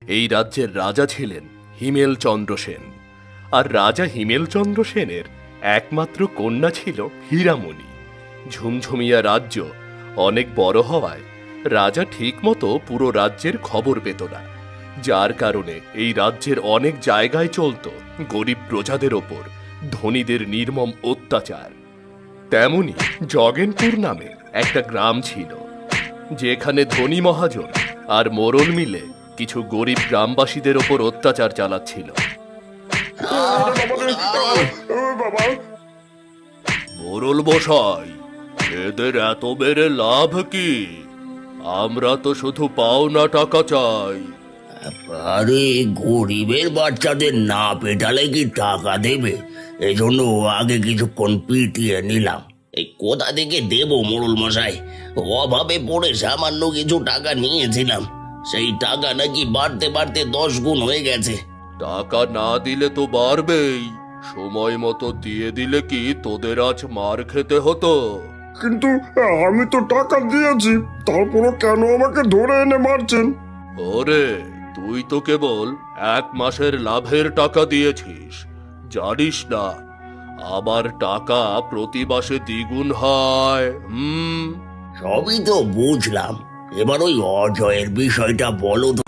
এই রাজ্যের রাজা ছিলেন হিমেল চন্দ্র সেন। আর রাজা হিমেল চন্দ্র সেনের একমাত্র কন্যা ছিল হীরামণি। ঝুমঝুমিয়া রাজ্য অনেক বড় হওয়ায় রাজা ঠিকমতো পুরো রাজ্যের খবর পেত না, যার কারণে এই রাজ্যের অনেক জায়গায় চলত গরিব প্রজাদের ওপর ধনীদের নির্মম অত্যাচার। তেমনি জগেনপুর নামে একটা গ্রাম ছিল, যেখানে ধনী মহাজন আর মোড়ল মিলে কিছু গরিব গ্রামবাসীদের ওপর অত্যাচার চালাচ্ছিল। মোড়ল মশাই, এদের এত বেড়ে লাভ কি? আমরা তো শুধু পাওনা টাকা চাই। আরে গরিবের বাচ্চাদের না পেটালে কি টাকা দেবে? এজন্য আগে কিছুক্ষণ পিটিয়ে নিলাম। এই কোথা থেকে দেবো মোড়ল মশাই? অভাবে পড়ে সামান্য কিছু টাকা নিয়েছিলাম, সেই টাকা নাকি বাড়তে বাড়তে 10 গুণ হয়ে গেছে। টাকা না দিলে তো বাড়বেই, সময় মতো দিয়ে দিলে কি তোদের আজ মার খেতে হতো? কিন্তু আমি তো টাকা দিয়েছি, তারপরও কেন আমাকে ধরে এনে মারছেন? ওরে, তুই তো কেবল 1 মাসের লাভের টাকা দিয়েছিস, জানিস না আবার টাকা প্রতি মাসে দ্বিগুণ হয়। সবই তো বুঝলাম, এবার ওই অজয়ের বিষয়টা বলো তো।